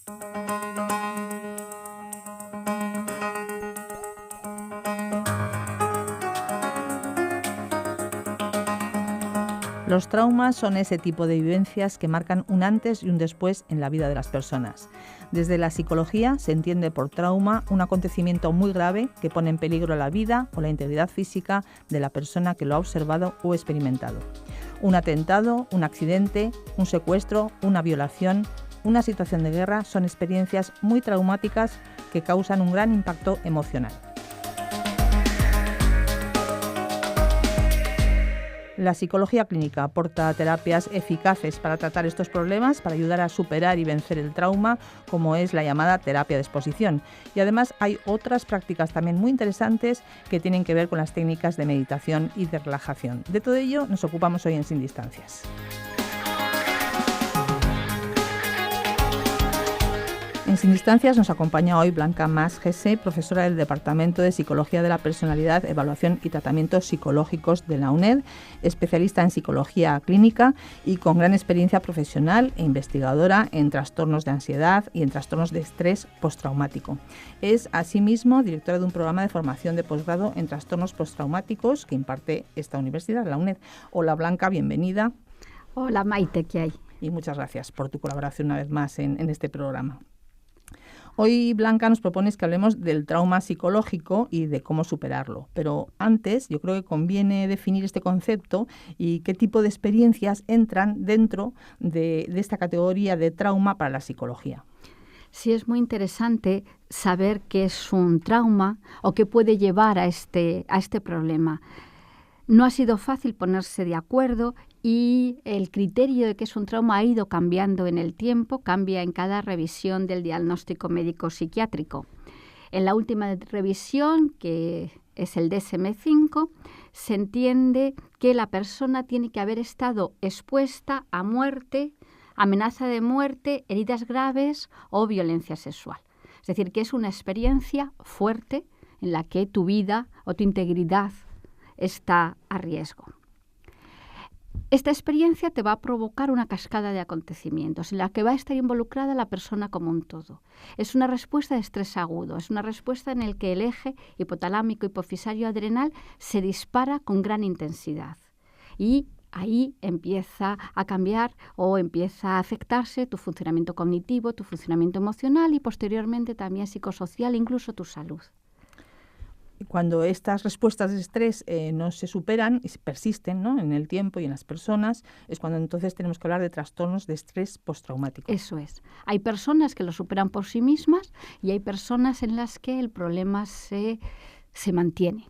Los traumas son ese tipo de vivencias que marcan un antes y un después en la vida de las personas. Desde la psicología se entiende por trauma un acontecimiento muy grave que pone en peligro la vida o la integridad física de la persona que lo ha observado o experimentado. Un atentado, un accidente, un secuestro, una violación, una situación de guerra son experiencias muy traumáticas que causan un gran impacto emocional. La psicología clínica aporta terapias eficaces para tratar estos problemas, para ayudar a superar y vencer el trauma, como es la llamada terapia de exposición. Y además hay otras prácticas también muy interesantes que tienen que ver con las técnicas de meditación y de relajación. De todo ello nos ocupamos hoy en Sin Distancias. En Sin Distancias nos acompaña hoy Blanca Mas Gese, profesora del Departamento de Psicología de la Personalidad, Evaluación y Tratamientos Psicológicos de la UNED, especialista en psicología clínica y con gran experiencia profesional e investigadora en trastornos de ansiedad y en trastornos de estrés postraumático. Es asimismo directora de un programa de formación de posgrado en trastornos postraumáticos que imparte esta universidad, la UNED. Hola Blanca, bienvenida. Hola Maite, ¿qué hay? Y muchas gracias por tu colaboración una vez más en este programa. Hoy, Blanca, nos propones que hablemos del trauma psicológico y de cómo superarlo. Pero antes, yo creo que conviene definir este concepto y qué tipo de experiencias entran dentro de esta categoría de trauma para la psicología. Sí, es muy interesante saber qué es un trauma o qué puede llevar a este problema. No ha sido fácil ponerse de acuerdo y el criterio de qué es un trauma ha ido cambiando en el tiempo, cambia en cada revisión del diagnóstico médico psiquiátrico. En la última revisión, que es el DSM-5, se entiende que la persona tiene que haber estado expuesta a muerte, amenaza de muerte, heridas graves o violencia sexual. Es decir, que es una experiencia fuerte en la que tu vida o tu integridad está a riesgo. Esta experiencia te va a provocar una cascada de acontecimientos en la que va a estar involucrada la persona como un todo. Es una respuesta de estrés agudo, es una respuesta en la que el eje hipotalámico hipofisario adrenal se dispara con gran intensidad y ahí empieza a cambiar o empieza a afectarse tu funcionamiento cognitivo, tu funcionamiento emocional y posteriormente también psicosocial, incluso tu salud. Cuando estas respuestas de estrés no se superan y persisten, ¿no?, en el tiempo y en las personas, es cuando entonces tenemos que hablar de trastornos de estrés postraumático. Eso es. Hay personas que lo superan por sí mismas y hay personas en las que el problema se mantiene.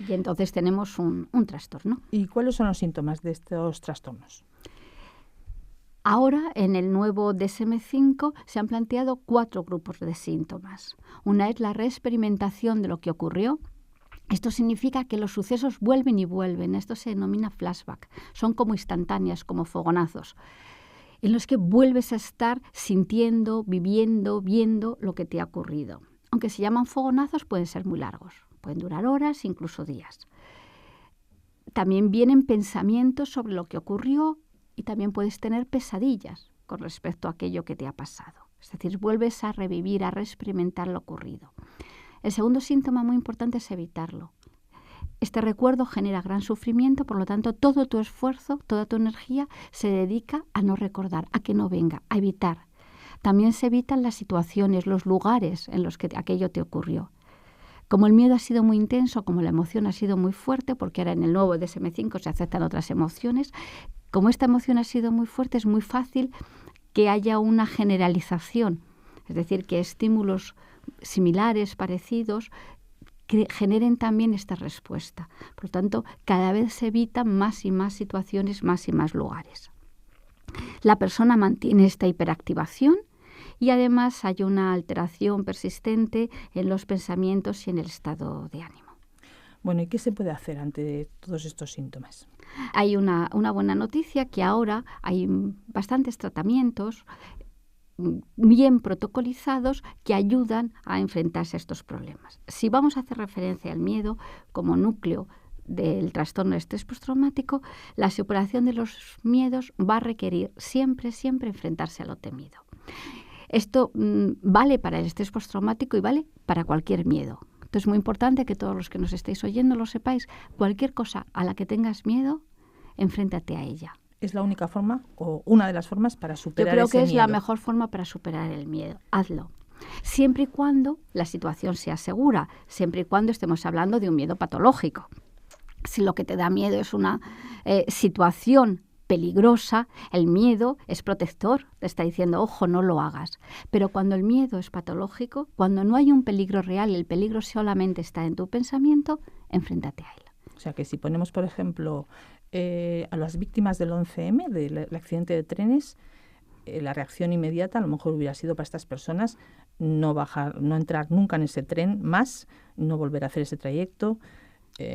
Y entonces tenemos un trastorno. ¿Y cuáles son los síntomas de estos trastornos? Ahora, en el nuevo DSM-5, se han planteado 4 grupos de síntomas. Una es la reexperimentación de lo que ocurrió. Esto significa que los sucesos vuelven y vuelven. Esto se denomina flashback. Son como instantáneas, como fogonazos, en los que vuelves a estar sintiendo, viviendo, viendo lo que te ha ocurrido. Aunque se llaman fogonazos, pueden ser muy largos. Pueden durar horas, incluso días. También vienen pensamientos sobre lo que ocurrió, y también puedes tener pesadillas con respecto a aquello que te ha pasado. Es decir, vuelves a revivir, a reexperimentar lo ocurrido. El segundo síntoma muy importante es evitarlo. Este recuerdo genera gran sufrimiento, por lo tanto, todo tu esfuerzo, toda tu energía se dedica a no recordar, a que no venga, a evitar. También se evitan las situaciones, los lugares en los que aquello te ocurrió. Como el miedo ha sido muy intenso, como la emoción ha sido muy fuerte, porque ahora en el nuevo DSM-5 se aceptan otras emociones, como esta emoción ha sido muy fuerte, es muy fácil que haya una generalización, es decir, que estímulos similares, parecidos, que generen también esta respuesta. Por lo tanto, cada vez se evitan más y más situaciones, más y más lugares. La persona mantiene esta hiperactivación y además hay una alteración persistente en los pensamientos y en el estado de ánimo. Bueno, ¿y qué se puede hacer ante todos estos síntomas? Hay una buena noticia, que ahora hay bastantes tratamientos bien protocolizados que ayudan a enfrentarse a estos problemas. Si vamos a hacer referencia al miedo como núcleo del trastorno de estrés postraumático, la superación de los miedos va a requerir siempre enfrentarse a lo temido. Esto vale para el estrés postraumático y vale para cualquier miedo. Entonces es muy importante que todos los que nos estéis oyendo lo sepáis. Cualquier cosa a la que tengas miedo, enfréntate a ella. ¿Es la única forma o una de las formas para superar ese miedo? Yo creo que es la mejor forma para superar el miedo. Hazlo. Siempre y cuando la situación sea segura, siempre y cuando estemos hablando de un miedo patológico. Si lo que te da miedo es una situación peligrosa, el miedo es protector, te está diciendo, ojo, no lo hagas. Pero cuando el miedo es patológico, cuando no hay un peligro real, el peligro solamente está en tu pensamiento, enfréntate a él. O sea que si ponemos, por ejemplo, a las víctimas del 11M, del accidente de trenes, la reacción inmediata a lo mejor hubiera sido para estas personas no entrar nunca en ese tren más, no volver a hacer ese trayecto,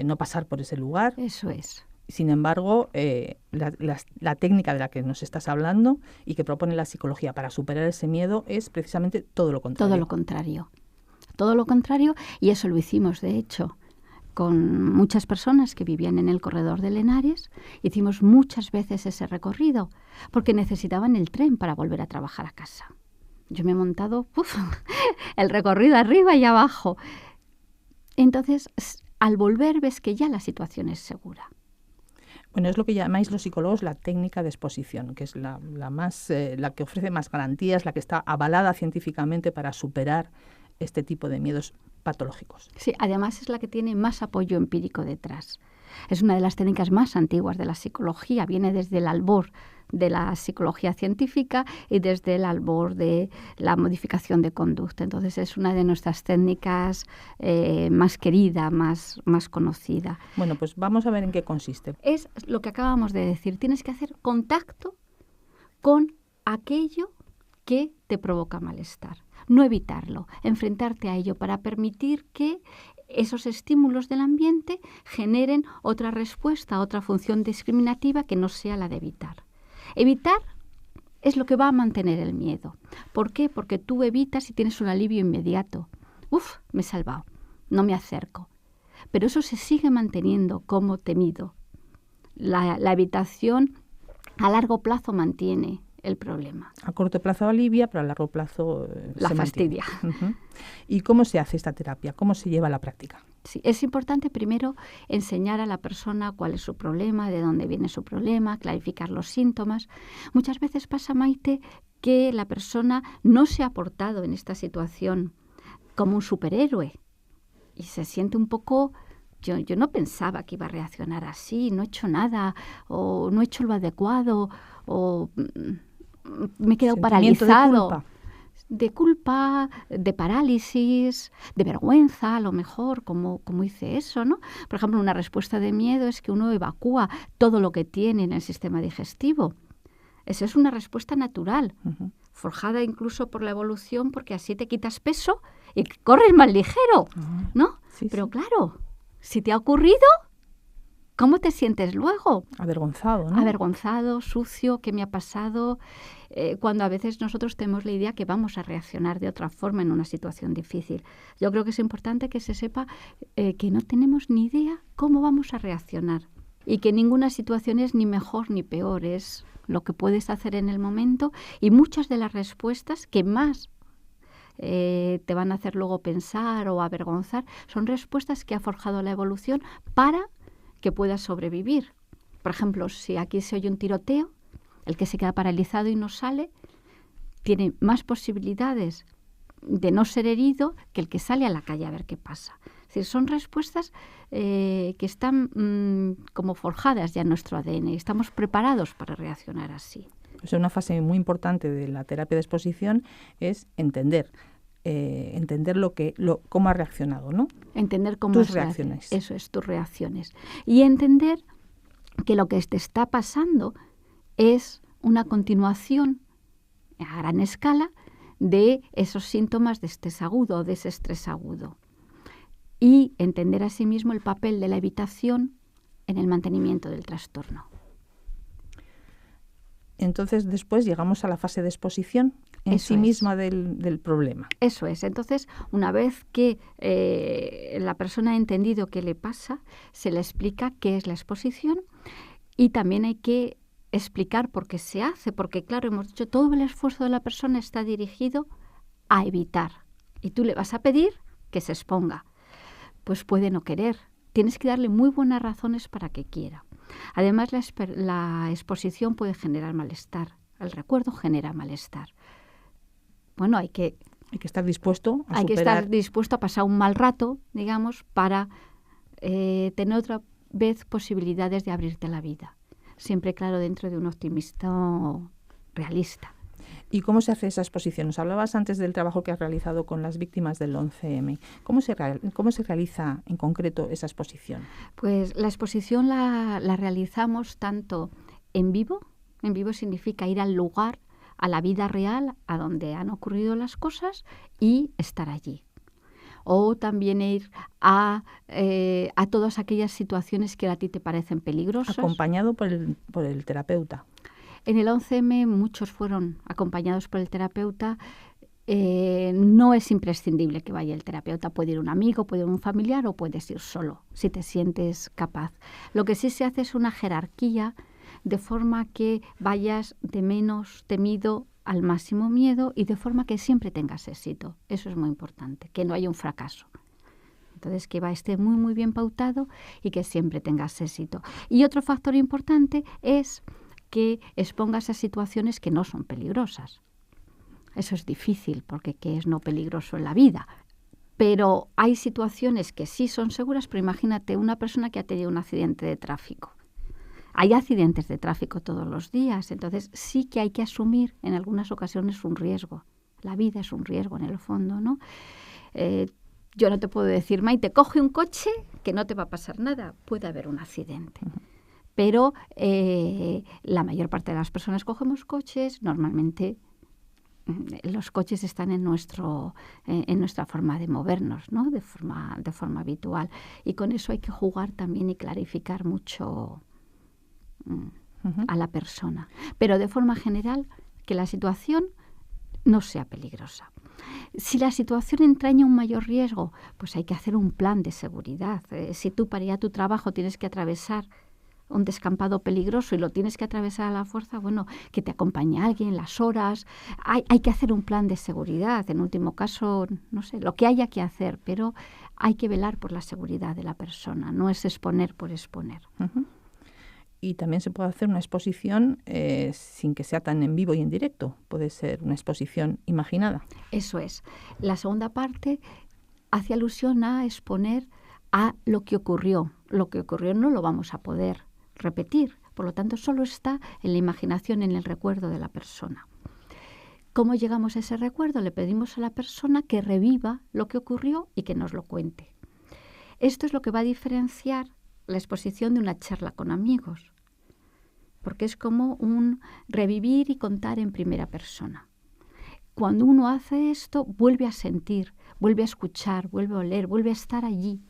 no pasar por ese lugar. Eso es. Sin embargo, la técnica de la que nos estás hablando y que propone la psicología para superar ese miedo es precisamente todo lo contrario. Todo lo contrario. Todo lo contrario, y eso lo hicimos, de hecho, con muchas personas que vivían en el corredor de Lenares. Hicimos muchas veces ese recorrido porque necesitaban el tren para volver a trabajar a casa. Yo me he montado el recorrido arriba y abajo. Entonces, al volver ves que ya la situación es segura. Bueno, es lo que llamáis los psicólogos la técnica de exposición, que es la que ofrece más garantías, la que está avalada científicamente para superar este tipo de miedos patológicos. Sí, además es la que tiene más apoyo empírico detrás. Es una de las técnicas más antiguas de la psicología, viene desde el albor de la psicología científica y desde el albor de la modificación de conducta. Entonces es una de nuestras técnicas más querida, más conocida. Bueno, pues vamos a ver en qué consiste. Es lo que acabamos de decir, tienes que hacer contacto con aquello que te provoca malestar. No evitarlo, enfrentarte a ello para permitir que esos estímulos del ambiente generen otra respuesta, otra función discriminativa que no sea la de evitar. Evitar es lo que va a mantener el miedo. ¿Por qué? Porque tú evitas y tienes un alivio inmediato. Uf, me he salvado, no me acerco. Pero eso se sigue manteniendo como temido. La evitación a largo plazo mantiene el problema. A corto plazo alivia, pero a largo plazo la fastidia. Uh-huh. ¿Y cómo se hace esta terapia? ¿Cómo se lleva a la práctica? Sí, es importante primero enseñar a la persona cuál es su problema, de dónde viene su problema, clarificar los síntomas. Muchas veces pasa, Maite, que la persona no se ha portado en esta situación como un superhéroe y se siente un poco... Yo no pensaba que iba a reaccionar así, no he hecho nada, o no he hecho lo adecuado, o me he quedado paralizado. De culpa, de parálisis, de vergüenza, a lo mejor, como hice eso, ¿no? Por ejemplo, una respuesta de miedo es que uno evacúa todo lo que tiene en el sistema digestivo. Esa es una respuesta natural, forjada incluso por la evolución, porque así te quitas peso y corres más ligero, ¿no? Sí, pero sí. claro, si te ha ocurrido, ¿cómo te sientes luego? Avergonzado, ¿no? Avergonzado, sucio, ¿qué me ha pasado? Cuando a veces nosotros tenemos la idea que vamos a reaccionar de otra forma en una situación difícil. Yo creo que es importante que se sepa que no tenemos ni idea cómo vamos a reaccionar y que ninguna situación es ni mejor ni peor, es lo que puedes hacer en el momento, y muchas de las respuestas que más te van a hacer luego pensar o avergonzar son respuestas que ha forjado la evolución para que puedas sobrevivir. Por ejemplo, si aquí se oye un tiroteo, el que se queda paralizado y no sale tiene más posibilidades de no ser herido que el que sale a la calle a ver qué pasa. Es decir, son respuestas que están como forjadas ya en nuestro ADN. Estamos preparados para reaccionar así. O sea, una fase muy importante de la terapia de exposición es entender cómo ha reaccionado, ¿no? Entender cómo tus reacciones. Eso es, tus reacciones. Y entender que lo que te está pasando es una continuación a gran escala de esos síntomas de estrés agudo, de ese estrés agudo. Y entender asimismo el papel de la evitación en el mantenimiento del trastorno. Entonces, después llegamos a la fase de exposición en sí misma del problema. Eso es. Entonces, una vez que la persona ha entendido qué le pasa, se le explica qué es la exposición, y también hay que explicar por qué se hace, porque claro, hemos dicho, todo el esfuerzo de la persona está dirigido a evitar. Y tú le vas a pedir que se exponga. Pues puede no querer. Tienes que darle muy buenas razones para que quiera. Además, la exposición puede generar malestar. El recuerdo genera malestar. Bueno, hay que estar dispuesto a Hay que estar dispuesto a pasar un mal rato, digamos, para tener otra vez posibilidades de abrirte la vida. Siempre, claro, dentro de un optimismo realista. ¿Y cómo se hace esa exposición? Nos hablabas antes del trabajo que has realizado con las víctimas del 11M. ¿Cómo se realiza en concreto esa exposición? Pues la exposición la realizamos tanto en vivo. En vivo significa ir al lugar, a la vida real, a donde han ocurrido las cosas y estar allí. O también ir a todas aquellas situaciones que a ti te parecen peligrosas. Acompañado por el terapeuta. En el 11M muchos fueron acompañados por el terapeuta. No es imprescindible que vaya el terapeuta. Puede ir un amigo, puede ir un familiar o puedes ir solo, si te sientes capaz. Lo que sí se hace es una jerarquía de forma que vayas de menos temido al máximo miedo y de forma que siempre tengas éxito. Eso es muy importante, que no haya un fracaso. Entonces, que esté muy, muy bien pautado y que siempre tengas éxito. Y otro factor importante es que expongas a situaciones que no son peligrosas. Eso es difícil, porque ¿qué es no peligroso en la vida? Pero hay situaciones que sí son seguras, pero imagínate una persona que ha tenido un accidente de tráfico. Hay accidentes de tráfico todos los días, entonces sí que hay que asumir en algunas ocasiones un riesgo. La vida es un riesgo en el fondo, ¿no? Yo no te puedo decir, Maite, coge un coche que no te va a pasar nada. Puede haber un accidente. Pero la mayor parte de las personas cogemos coches, normalmente los coches están en nuestra forma de movernos, ¿no? de forma habitual. Y con eso hay que jugar también y clarificar mucho a la persona. Pero de forma general, que la situación no sea peligrosa. Si la situación entraña un mayor riesgo, pues hay que hacer un plan de seguridad. Si tú para ir a tu trabajo tienes que atravesar un descampado peligroso y lo tienes que atravesar a la fuerza, bueno, que te acompañe alguien, las horas. Hay que hacer un plan de seguridad. En último caso, no sé, lo que haya que hacer, pero hay que velar por la seguridad de la persona. No es exponer por exponer. Uh-huh. Y también se puede hacer una exposición sin que sea tan en vivo y en directo. Puede ser una exposición imaginada. Eso es. La segunda parte hace alusión a exponer a lo que ocurrió. Lo que ocurrió no lo vamos a poder repetir. Por lo tanto, solo está en la imaginación, en el recuerdo de la persona. ¿Cómo llegamos a ese recuerdo? Le pedimos a la persona que reviva lo que ocurrió y que nos lo cuente. Esto es lo que va a diferenciar la exposición de una charla con amigos, porque es como un revivir y contar en primera persona. Cuando uno hace esto, vuelve a sentir, vuelve a escuchar, vuelve a oler, vuelve a estar allí.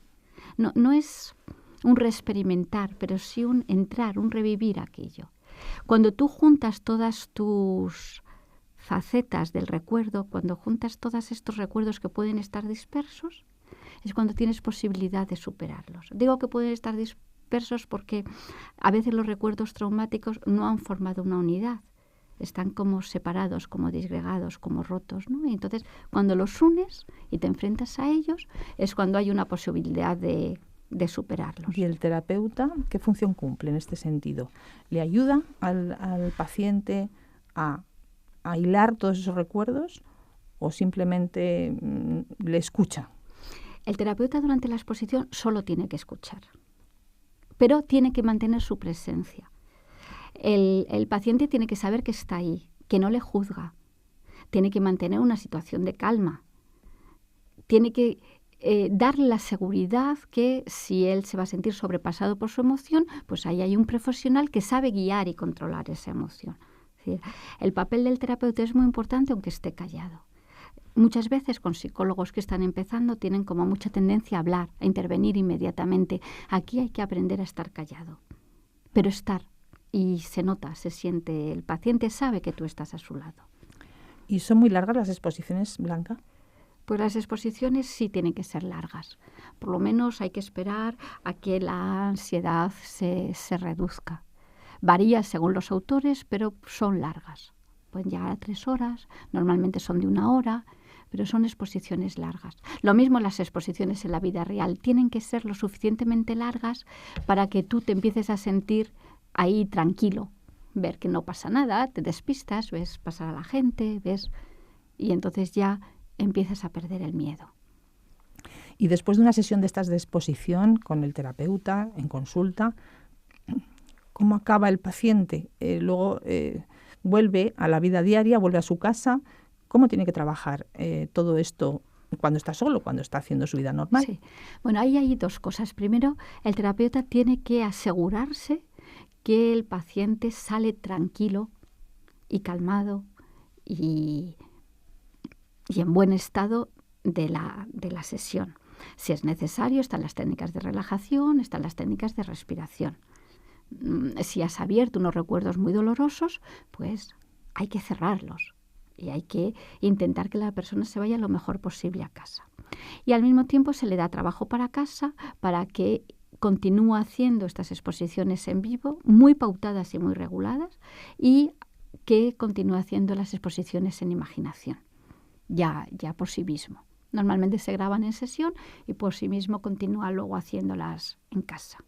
No es un reexperimentar, pero sí un entrar, un revivir aquello. Cuando tú juntas todas tus facetas del recuerdo, cuando juntas todos estos recuerdos que pueden estar dispersos, es cuando tienes posibilidad de superarlos. Digo que pueden estar dispersos porque a veces los recuerdos traumáticos no han formado una unidad. Están como separados, como disgregados, como rotos, ¿no? Y entonces, cuando los unes y te enfrentas a ellos, es cuando hay una posibilidad de superarlos. ¿Y el terapeuta qué función cumple en este sentido? ¿Le ayuda al paciente a hilar todos esos recuerdos o simplemente le escucha? El terapeuta durante la exposición solo tiene que escuchar, pero tiene que mantener su presencia. El paciente tiene que saber que está ahí, que no le juzga, tiene que mantener una situación de calma, tiene que darle la seguridad que si él se va a sentir sobrepasado por su emoción, pues ahí hay un profesional que sabe guiar y controlar esa emoción. Es decir, el papel del terapeuta es muy importante aunque esté callado. Muchas veces con psicólogos que están empezando tienen como mucha tendencia a hablar, a intervenir inmediatamente. Aquí hay que aprender a estar callado, pero estar. Y se nota, se siente, el paciente sabe que tú estás a su lado. ¿Y son muy largas las exposiciones, Blanca? Pues las exposiciones sí tienen que ser largas. Por lo menos hay que esperar a que la ansiedad se reduzca. Varía según los autores, pero son largas. Pueden llegar a 3 horas, normalmente son de 1 hora, pero son exposiciones largas. Lo mismo las exposiciones en la vida real. Tienen que ser lo suficientemente largas para que tú te empieces a sentir ahí tranquilo, ver que no pasa nada, te despistas, ves pasar a la gente, ves, y entonces ya empiezas a perder el miedo. Y después de una sesión de estas de exposición con el terapeuta en consulta, ¿cómo acaba el paciente? Luego vuelve a la vida diaria, vuelve a su casa. ¿Cómo tiene que trabajar todo esto cuando está solo, cuando está haciendo su vida normal? Sí. Bueno, ahí hay 2 cosas. Primero, el terapeuta tiene que asegurarse que el paciente sale tranquilo y calmado y en buen estado de la sesión. Si es necesario, están las técnicas de relajación, están las técnicas de respiración. Si has abierto unos recuerdos muy dolorosos, pues hay que cerrarlos y hay que intentar que la persona se vaya lo mejor posible a casa. Y al mismo tiempo se le da trabajo para casa para que continúe haciendo estas exposiciones en vivo, muy pautadas y muy reguladas, y que continúe haciendo las exposiciones en imaginación, ya por sí mismo. Normalmente se graban en sesión y por sí mismo continúa luego haciéndolas en casa.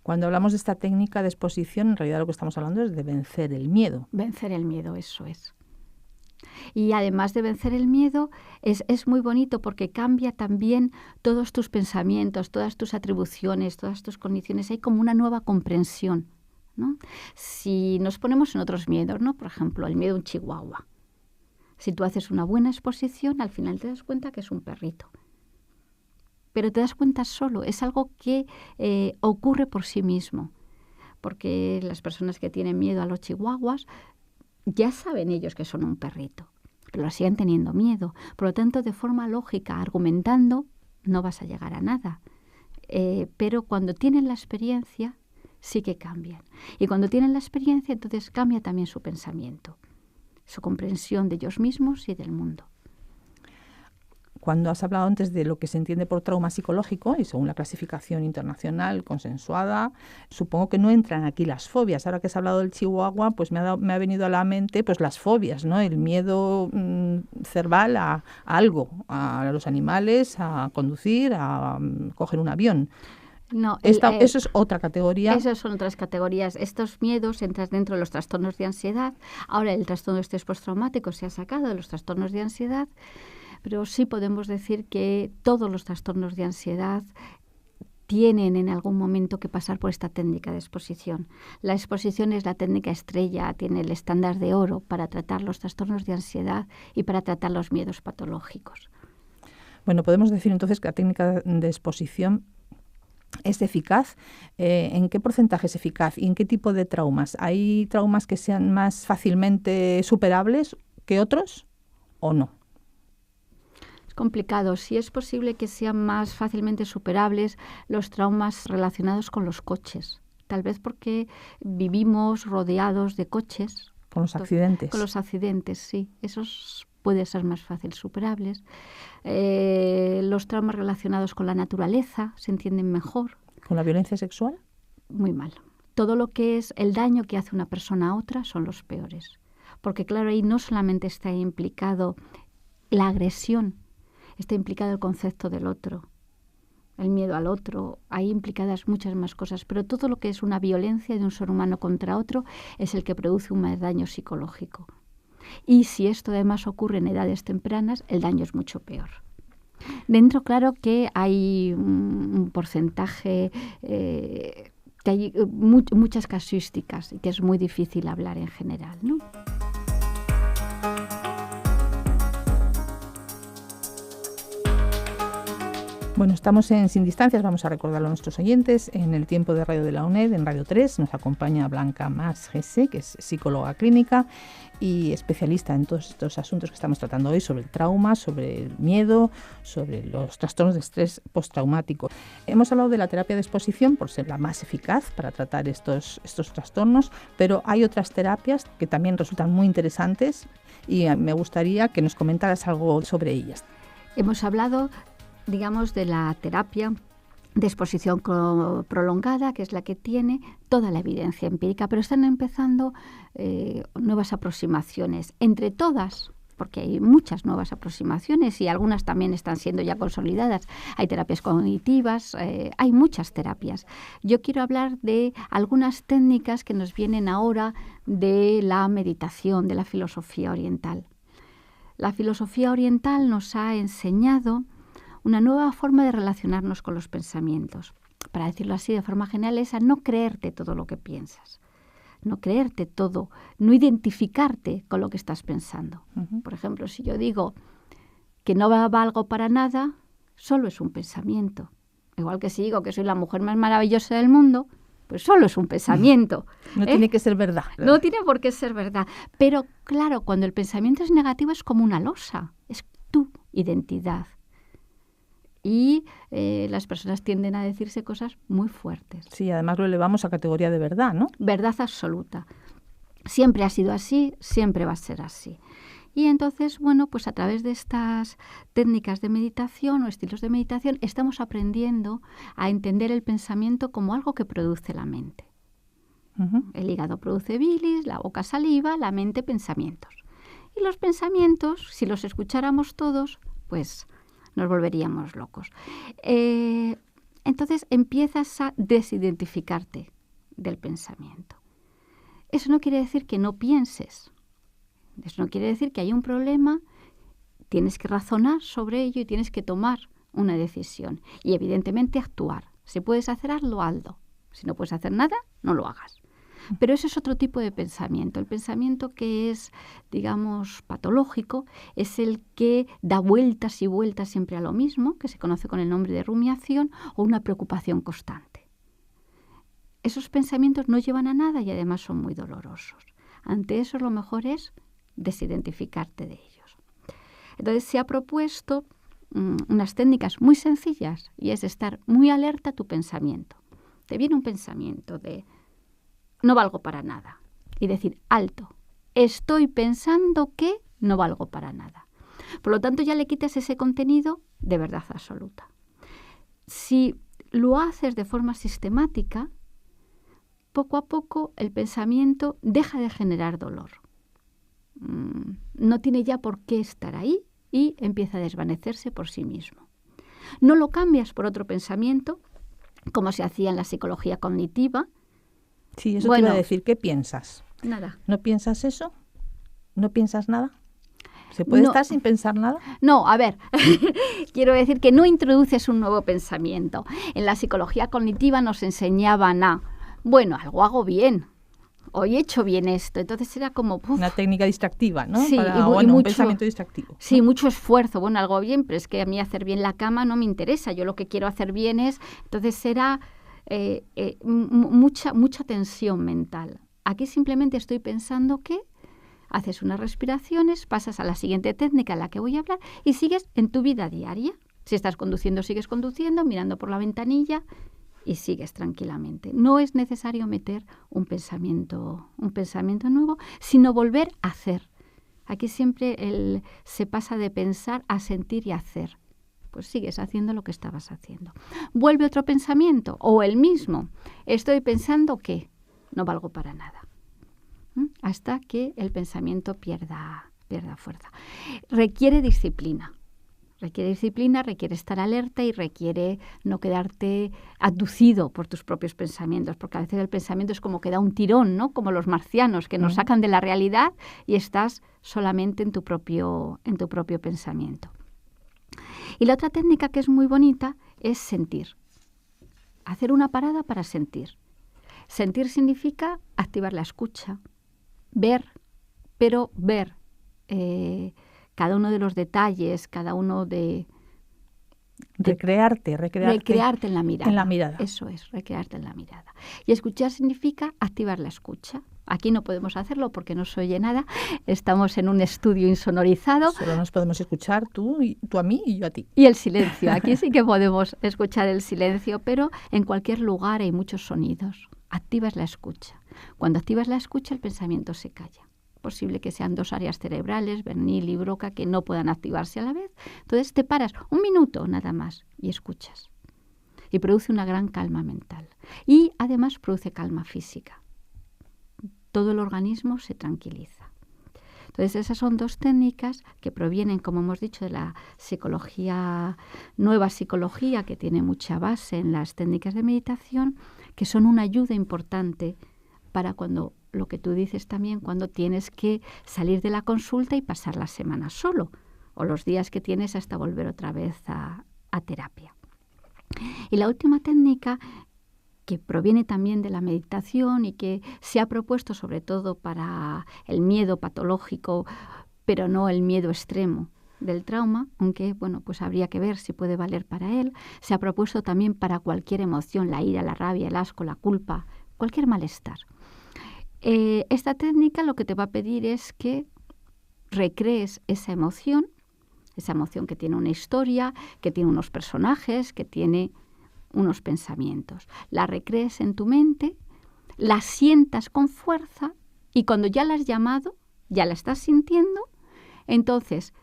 Cuando hablamos de esta técnica de exposición, en realidad lo que estamos hablando es de vencer el miedo. Vencer el miedo, eso es. Y además de vencer el miedo, es muy bonito porque cambia también todos tus pensamientos, todas tus atribuciones, todas tus condiciones. Hay como una nueva comprensión, ¿no? Si nos ponemos en otros miedos, ¿no? Por ejemplo, el miedo a un chihuahua. Si tú haces una buena exposición, al final te das cuenta que es un perrito. Pero te das cuenta solo, es algo que ocurre por sí mismo. Porque las personas que tienen miedo a los chihuahuas ya saben ellos que son un perrito, pero siguen teniendo miedo. Por lo tanto, de forma lógica, argumentando, no vas a llegar a nada. Pero cuando tienen la experiencia, sí que cambian. Y cuando tienen la experiencia, entonces cambia también su pensamiento, su comprensión de ellos mismos y del mundo. Cuando has hablado antes de lo que se entiende por trauma psicológico, y según la clasificación internacional consensuada, supongo que no entran aquí las fobias. Ahora que has hablado del chihuahua, pues me ha venido a la mente pues las fobias, ¿no? El miedo cerval a algo, a los animales, a conducir, a coger un avión. No, eso es otra categoría. Esas son otras categorías. Estos miedos entran dentro de los trastornos de ansiedad. Ahora el trastorno de estrés postraumático se ha sacado de los trastornos de ansiedad, pero sí podemos decir que todos los trastornos de ansiedad tienen en algún momento que pasar por esta técnica de exposición. La exposición es la técnica estrella, tiene el estándar de oro para tratar los trastornos de ansiedad y para tratar los miedos patológicos. Bueno, podemos decir entonces que la técnica de exposición es eficaz. ¿En qué porcentaje es eficaz y en qué tipo de traumas? ¿Hay traumas que sean más fácilmente superables que otros o no? Complicado. Sí es posible que sean más fácilmente superables los traumas relacionados con los coches. Tal vez porque vivimos rodeados de coches. Con los accidentes. Con los accidentes, sí. Esos pueden ser más fácil superables. Los traumas relacionados con la naturaleza se entienden mejor. ¿Con la violencia sexual? Muy mal. Todo lo que es el daño que hace una persona a otra son los peores. Porque claro, ahí no solamente está implicado la agresión, está implicado el concepto del otro, el miedo al otro, hay implicadas muchas más cosas, pero todo lo que es una violencia de un ser humano contra otro es el que produce un más daño psicológico. Y si esto además ocurre en edades tempranas, el daño es mucho peor. Dentro, claro que hay un porcentaje, que hay muchas casuísticas y que es muy difícil hablar en general, ¿no? Bueno, estamos en Sin Distancias, vamos a recordarlo a nuestros oyentes. En el tiempo de radio de la UNED, en Radio 3, nos acompaña Blanca Mas Gese, que es psicóloga clínica y especialista en todos estos asuntos que estamos tratando hoy, sobre el trauma, sobre el miedo, sobre los trastornos de estrés postraumático. Hemos hablado de la terapia de exposición por ser la más eficaz para tratar estos trastornos, pero hay otras terapias que también resultan muy interesantes y me gustaría que nos comentaras algo sobre ellas. Hemos hablado, digamos, de la terapia de exposición prolongada, que es la que tiene toda la evidencia empírica, pero están empezando nuevas aproximaciones. Entre todas, porque hay muchas nuevas aproximaciones y algunas también están siendo ya consolidadas, hay terapias cognitivas, hay muchas terapias. Yo quiero hablar de algunas técnicas que nos vienen ahora de la meditación, de la filosofía oriental. La filosofía oriental nos ha enseñado una nueva forma de relacionarnos con los pensamientos. Para decirlo así de forma general, es a no creerte todo lo que piensas, no creerte todo, no identificarte con lo que estás pensando. Por ejemplo, si yo digo que no valgo para nada, solo es un pensamiento. Igual que si digo que soy la mujer más maravillosa del mundo, pues solo es un pensamiento. No tiene que ser verdad. No tiene por qué ser verdad. Pero claro, cuando el pensamiento es negativo es como una losa, es tu identidad. Y las personas tienden a decirse cosas muy fuertes. Sí, además lo elevamos a categoría de verdad, ¿no? Verdad absoluta. Siempre ha sido así, siempre va a ser así. Y entonces, bueno, pues a través de estas técnicas de meditación o estilos de meditación estamos aprendiendo a entender el pensamiento como algo que produce la mente. El hígado produce bilis, la boca saliva, la mente pensamientos. Y los pensamientos, si los escucháramos todos, pues nos volveríamos locos. Entonces empiezas a desidentificarte del pensamiento. Eso no quiere decir que no pienses. Eso no quiere decir que hay un problema. Tienes que razonar sobre ello y tienes que tomar una decisión. Y evidentemente actuar. Si puedes hacer algo, hazlo. Si no puedes hacer nada, no lo hagas. Pero ese es otro tipo de pensamiento. El pensamiento que es, digamos, patológico es el que da vueltas y vueltas siempre a lo mismo, que se conoce con el nombre de rumiación o una preocupación constante. Esos pensamientos no llevan a nada y además son muy dolorosos. Ante eso lo mejor es desidentificarte de ellos. Entonces se ha propuesto unas técnicas muy sencillas y es estar muy alerta a tu pensamiento. Te viene un pensamiento de no valgo para nada. Y decir, alto, estoy pensando que no valgo para nada. Por lo tanto, ya le quitas ese contenido de verdad absoluta. Si lo haces de forma sistemática, poco a poco el pensamiento deja de generar dolor. No tiene ya por qué estar ahí y empieza a desvanecerse por sí mismo. No lo cambias por otro pensamiento, como se hacía en la psicología cognitiva. Sí, eso te iba a decir. ¿Qué piensas? Nada. ¿No piensas eso? ¿No piensas nada? ¿Se puede estar sin pensar nada? No, a ver, quiero decir que no introduces un nuevo pensamiento. En la psicología cognitiva nos enseñaban bueno, algo hago bien, hoy he hecho bien esto. Entonces era como una técnica distractiva, ¿no? Sí, un pensamiento distractivo. Sí, ¿no? Mucho esfuerzo. Bueno, algo bien, pero es que a mí hacer bien la cama no me interesa. Yo lo que quiero hacer bien es... Entonces era mucha tensión mental. Aquí simplemente estoy pensando que haces unas respiraciones, pasas a la siguiente técnica en la que voy a hablar y sigues en tu vida diaria. Si estás conduciendo, sigues conduciendo, mirando por la ventanilla y sigues tranquilamente. No es necesario meter un pensamiento nuevo, sino volver a hacer. Aquí siempre se pasa de pensar a sentir y hacer. Pues sigues haciendo lo que estabas haciendo. Vuelve otro pensamiento, o el mismo. Estoy pensando que no valgo para nada. Hasta que el pensamiento pierda fuerza. Requiere disciplina. Requiere estar alerta y requiere no quedarte abducido por tus propios pensamientos, porque a veces el pensamiento es como que da un tirón, ¿no? Como los marcianos, que nos sacan de la realidad y estás solamente en tu propio pensamiento. Y la otra técnica que es muy bonita es sentir. Hacer una parada para sentir. Sentir significa activar la escucha, ver, pero ver cada uno de los detalles, cada uno de recrearte en la mirada. En la mirada. Eso es, recrearte en la mirada. Y escuchar significa activar la escucha. Aquí no podemos hacerlo porque no se oye nada. Estamos en un estudio insonorizado. Solo nos podemos escuchar tú a mí y yo a ti. Y el silencio. Aquí sí que podemos escuchar el silencio, pero en cualquier lugar hay muchos sonidos. Activas la escucha. Cuando activas la escucha, el pensamiento se calla. Posible que sean dos áreas cerebrales, vernil y broca, que no puedan activarse a la vez. Entonces te paras un minuto nada más y escuchas. y produce una gran calma mental. Y además produce calma física. Todo el organismo se tranquiliza. Entonces, esas son dos técnicas que provienen, como hemos dicho, de la psicología, nueva psicología, que tiene mucha base en las técnicas de meditación, que son una ayuda importante para cuando, lo que tú dices también, cuando tienes que salir de la consulta y pasar la semana solo, o los días que tienes hasta volver otra vez a terapia. Y la última técnica, que proviene también de la meditación y que se ha propuesto sobre todo para el miedo patológico, pero no el miedo extremo del trauma, aunque bueno, pues habría que ver si puede valer para él. Se ha propuesto también para cualquier emoción, la ira, la rabia, el asco, la culpa, cualquier malestar. Esta técnica lo que te va a pedir es que recrees esa emoción que tiene una historia, que tiene unos personajes, que tiene unos pensamientos. La recrees en tu mente, la sientas con fuerza y cuando ya la has llamado, ya la estás sintiendo, entonces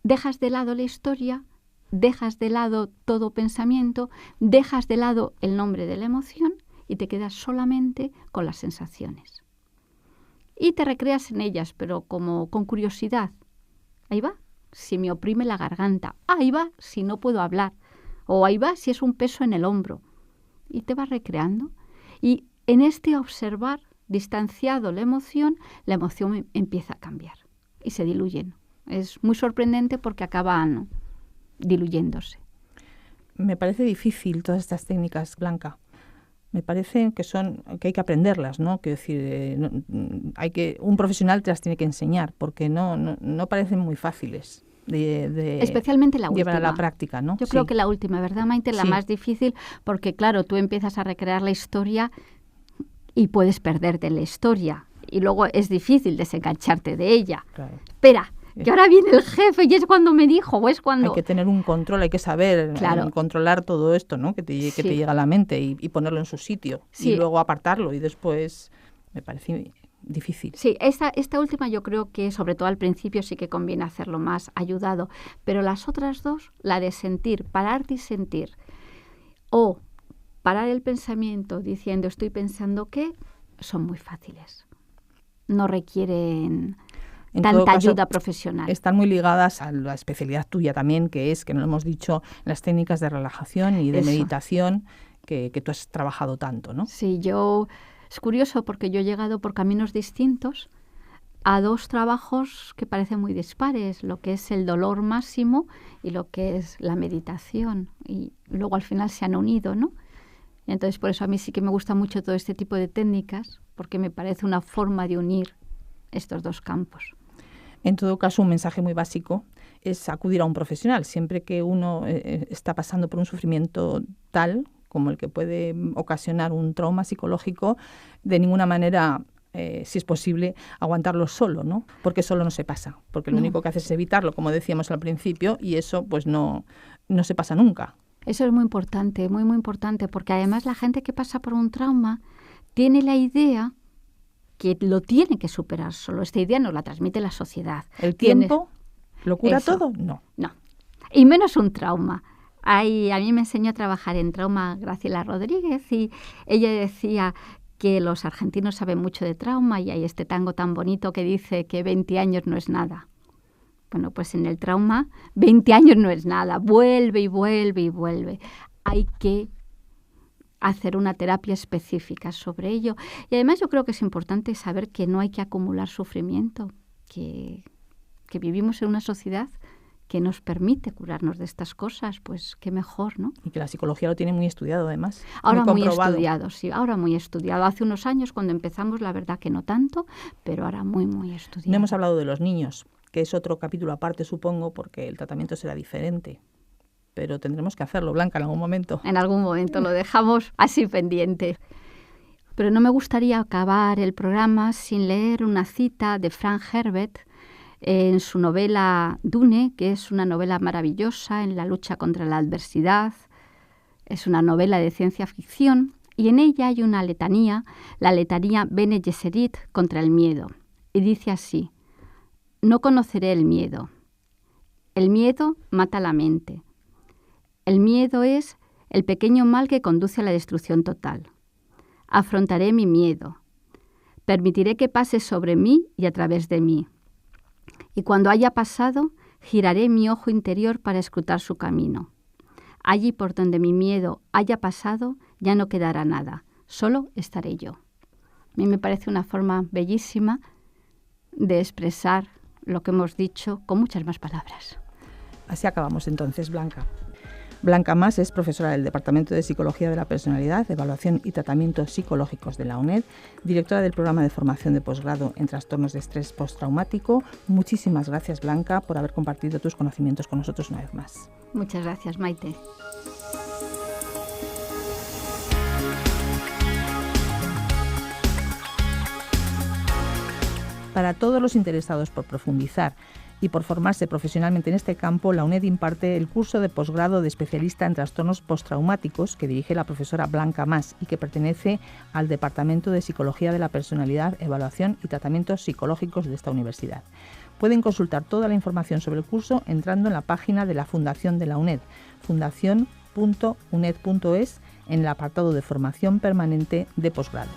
dejas de lado la historia, dejas de lado todo pensamiento, dejas de lado el nombre de la emoción y te quedas solamente con las sensaciones. Y te recreas en ellas, pero como con curiosidad. Ahí va, si me oprime la garganta. Ahí va, si no puedo hablar. O ahí va si es un peso en el hombro. Y te vas recreando. Y en este observar, distanciado la emoción empieza a cambiar. Y se diluyen. Es muy sorprendente porque acaban diluyéndose. Me parece difícil todas estas técnicas, Blanca. Me parece que hay que aprenderlas, ¿no? Quiero decir, un profesional te las tiene que enseñar porque no parecen muy fáciles. Especialmente la última. Llevar a la práctica, ¿no? Yo creo que la última, ¿verdad, Maite? La más difícil, porque claro, tú empiezas a recrear la historia y puedes perderte en la historia. Y luego es difícil desengancharte de ella. Claro. Espera, que ahora viene el jefe y es cuando me dijo, o es cuando... Hay que tener un control, hay que saber controlar todo esto, ¿no? Que te llega a la mente y ponerlo en su sitio. Sí. Y luego apartarlo y después me parece difícil. Sí, esta última yo creo que sobre todo al principio sí que conviene hacerlo más ayudado, pero las otras dos, la de sentir, pararte y sentir, o parar el pensamiento diciendo estoy pensando que, son muy fáciles. No requieren tanta ayuda profesional. Están muy ligadas a la especialidad tuya también, que no lo hemos dicho, las técnicas de relajación y de meditación que tú has trabajado tanto, ¿no? Sí, es curioso porque yo he llegado por caminos distintos a dos trabajos que parecen muy dispares, lo que es el dolor máximo y lo que es la meditación. Y luego al final se han unido, ¿no? Y entonces por eso a mí sí que me gusta mucho todo este tipo de técnicas, porque me parece una forma de unir estos dos campos. En todo caso, un mensaje muy básico es acudir a un profesional. Siempre que uno está pasando por un sufrimiento tal como el que puede ocasionar un trauma psicológico, de ninguna manera, si es posible, aguantarlo solo, ¿no? Porque solo no se pasa. Porque lo único que hace es evitarlo, como decíamos al principio, y eso pues no se pasa nunca. Eso es muy importante, muy, muy importante, porque además la gente que pasa por un trauma tiene la idea que lo tiene que superar solo. Esta idea nos la transmite la sociedad. ¿El tiempo lo cura todo? No. Y menos un trauma. A mí me enseñó a trabajar en trauma Graciela Rodríguez y ella decía que los argentinos saben mucho de trauma y hay este tango tan bonito que dice que 20 años no es nada. Bueno, pues en el trauma 20 años no es nada. Vuelve y vuelve y vuelve. Hay que hacer una terapia específica sobre ello. Y además yo creo que es importante saber que no hay que acumular sufrimiento, que vivimos en una sociedad que nos permite curarnos de estas cosas, pues qué mejor, ¿no? Y que la psicología lo tiene muy estudiado, además. Ahora muy estudiado, sí, ahora muy estudiado. Hace unos años, cuando empezamos, la verdad que no tanto, pero ahora muy, muy estudiado. No hemos hablado de los niños, que es otro capítulo aparte, supongo, porque el tratamiento será diferente. Pero tendremos que hacerlo, Blanca, en algún momento. En algún momento lo dejamos así pendiente. Pero no me gustaría acabar el programa sin leer una cita de Frank Herbert en su novela Dune, que es una novela maravillosa en la lucha contra la adversidad. Es una novela de ciencia ficción y en ella hay una letanía, la letanía Bene Gesserit contra el miedo. Y dice así: no conoceré el miedo. El miedo mata la mente. El miedo es el pequeño mal que conduce a la destrucción total. Afrontaré mi miedo. Permitiré que pase sobre mí y a través de mí. Y cuando haya pasado, giraré mi ojo interior para escrutar su camino. Allí por donde mi miedo haya pasado, ya no quedará nada, solo estaré yo. A mí me parece una forma bellísima de expresar lo que hemos dicho con muchas más palabras. Así acabamos entonces, Blanca. Blanca Mas es profesora del Departamento de Psicología de la Personalidad, Evaluación y Tratamientos Psicológicos de la UNED, directora del programa de formación de posgrado en trastornos de estrés postraumático. Muchísimas gracias, Blanca, por haber compartido tus conocimientos con nosotros una vez más. Muchas gracias, Maite. Para todos los interesados por profundizar y por formarse profesionalmente en este campo, la UNED imparte el curso de posgrado de especialista en trastornos postraumáticos que dirige la profesora Blanca Mas y que pertenece al Departamento de Psicología de la Personalidad, Evaluación y Tratamientos Psicológicos de esta universidad. Pueden consultar toda la información sobre el curso entrando en la página de la Fundación de la UNED, fundacion.uned.es, en el apartado de formación permanente de posgrado.